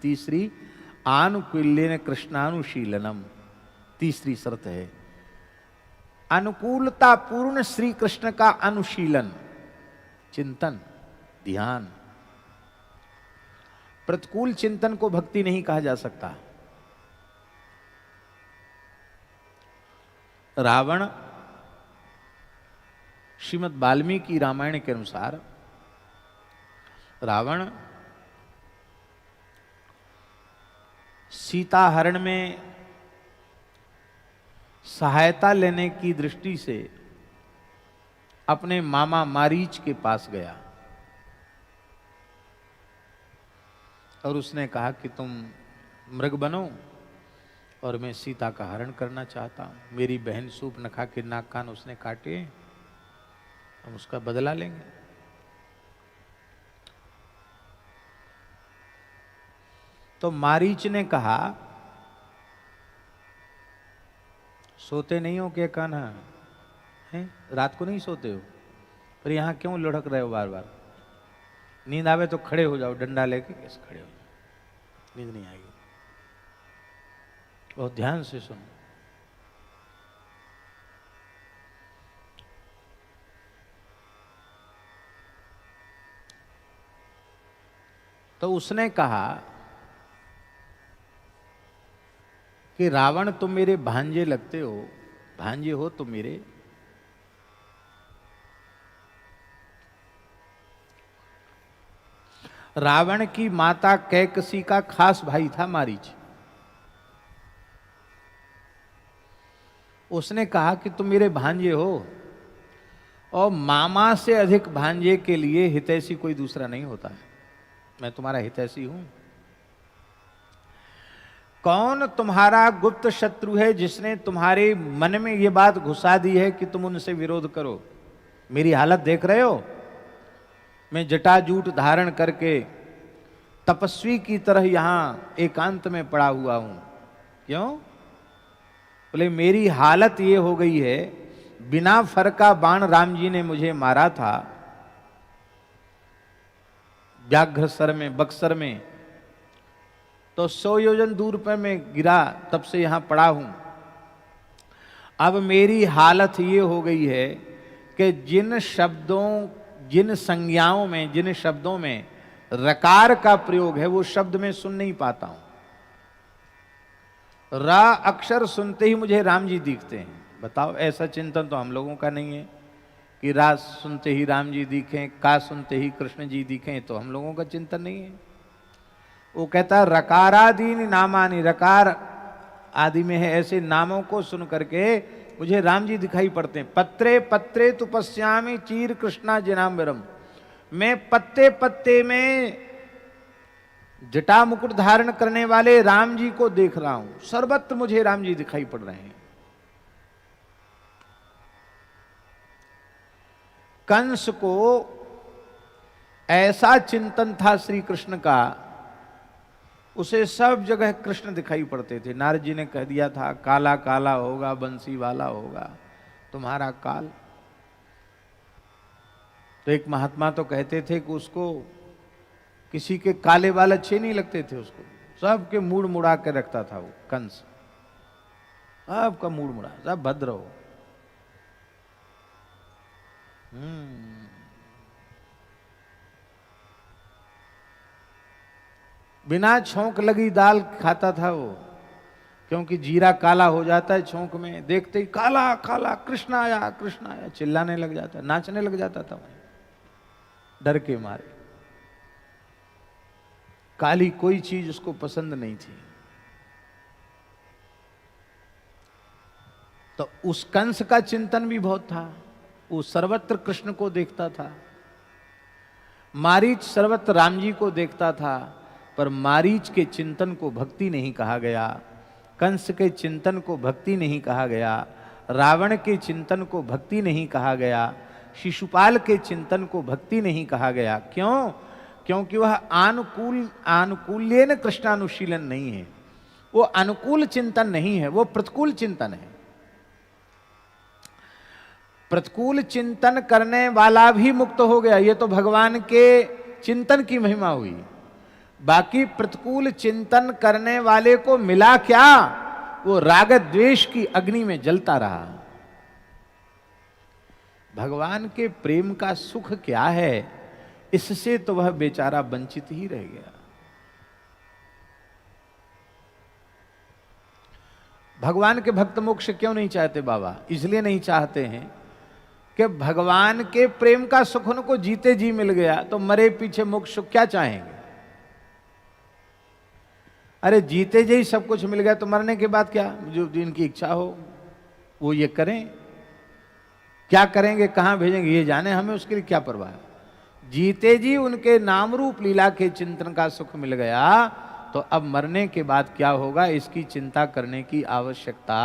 तीसरी आनुकूल्येन कृष्णानुशीलनम, तीसरी शर्त है अनुकूलता पूर्ण श्री कृष्ण का अनुशीलन, चिंतन, ध्यान। प्रतिकूल चिंतन को भक्ति नहीं कहा जा सकता। रावण श्रीमद् वाल्मीकि रामायण के अनुसार रावण सीता हरण में सहायता लेने की दृष्टि से अपने मामा मारीच के पास गया और उसने कहा कि तुम मृग बनो और मैं सीता का हरण करना चाहता हूं। मेरी बहन शूर्पणखा के नाक कान उसने काटे, हम उसका बदला लेंगे। तो मारीच ने कहा, सोते नहीं हो क्या कान्हा? हैं? रात को नहीं सोते हो? पर यहां क्यों लुढ़क रहे हो बार बार? नींद आवे तो खड़े हो जाओ, डंडा लेके कैसे खड़े हो जाओ, नींद नहीं आएगी। बहुत ध्यान से सुनो। तो उसने कहा कि रावण तुम मेरे भांजे लगते हो, भांजे हो तुम मेरे। रावण की माता कैकसी का खास भाई था मारीच। उसने कहा कि तुम मेरे भांजे हो और मामा से अधिक भांजे के लिए हितैषी कोई दूसरा नहीं होता है। मैं तुम्हारा हितैषी हूं। कौन तुम्हारा गुप्त शत्रु है जिसने तुम्हारे मन में यह बात घुसा दी है कि तुम उनसे विरोध करो? मेरी हालत देख रहे हो? मैं जटाजूट धारण करके तपस्वी की तरह यहां एकांत में पड़ा हुआ हूं। क्यों? बोले मेरी हालत ये हो गई है, बिना फर का बाण राम जी ने मुझे मारा था व्याघ्र सर में, बक्सर में, तो 100 योजन दूर पर मैं गिरा, तब से यहां पड़ा हूं। अब मेरी हालत ये हो गई है कि जिन शब्दों, जिन संज्ञाओं में, जिन शब्दों में रकार का प्रयोग है वो शब्द मैं सुन नहीं पाता हूं। रा अक्षर सुनते ही मुझे राम जी दिखते हैं। बताओ, ऐसा चिंतन तो हम लोगों का नहीं है कि रा सुनते ही राम जी दिखें, का सुनते ही कृष्ण जी दिखें, तो हम लोगों का चिंतन नहीं है। वो कहता रकारादीनि नामानि, रकार आदि में है ऐसे नामों को सुन करके मुझे राम जी दिखाई पड़ते हैं। पत्रे पत्रे तु पश्यामि चीर कृष्णा जिनाम्बरम, मैं पत्ते पत्ते में जटा मुकुट धारण करने वाले राम जी को देख रहा हूं। सर्वत्र मुझे राम जी दिखाई पड़ रहे हैं। कंस को ऐसा चिंतन था श्री कृष्ण का, उसे सब जगह कृष्ण दिखाई पड़ते थे। नारद जी ने कह दिया था काला काला होगा, बंसी वाला होगा तुम्हारा काल। तो एक महात्मा तो कहते थे कि उसको किसी के काले बाल अच्छे नहीं लगते थे, उसको सबके मूड मुड़ा के रखता था वो कंस। सबका मूड मुड़ा, सब भद्र हो। बिना छोंक लगी दाल खाता था वो, क्योंकि जीरा काला हो जाता है छोंक में, देखते ही काला काला कृष्ण आया, कृष्ण आया, चिल्लाने लग जाता, नाचने लग जाता था वहीं डर के मारे। काली कोई चीज उसको पसंद नहीं थी। तो उस कंस का चिंतन भी बहुत था, वो सर्वत्र कृष्ण को देखता था। मारीच सर्वत्र राम जी को देखता था, पर मारीच के चिंतन को भक्ति नहीं कहा गया, कंस के चिंतन को भक्ति नहीं कहा गया, रावण के चिंतन को भक्ति नहीं कहा गया, शिशुपाल के चिंतन को भक्ति नहीं कहा गया। क्यों? क्योंकि वह आनुकूल्येन कृष्णानुशीलन नहीं है। वो अनुकूल चिंतन नहीं है, वो प्रतिकूल चिंतन है। प्रतिकूल चिंतन करने वाला भी मुक्त हो गया, ये तो भगवान के चिंतन की महिमा हुई। बाकी प्रतिकूल चिंतन करने वाले को मिला क्या? वो राग द्वेष की अग्नि में जलता रहा। भगवान के प्रेम का सुख क्या है, इससे तो वह बेचारा वंचित ही रह गया। भगवान के भक्त मोक्ष क्यों नहीं चाहते बाबा? इसलिए नहीं चाहते हैं कि भगवान के प्रेम का सुख उनको जीते जी मिल गया, तो मरे पीछे मोक्ष सुख क्या चाहेंगे? अरे जीते जी सब कुछ मिल गया तो मरने के बाद क्या? जो जिनकी इच्छा हो वो ये करें, क्या करेंगे, कहां भेजेंगे ये जाने, हमें उसके लिए क्या परवाह है। जीते जी उनके नाम रूप लीला के चिंतन का सुख मिल गया, तो अब मरने के बाद क्या होगा इसकी चिंता करने की आवश्यकता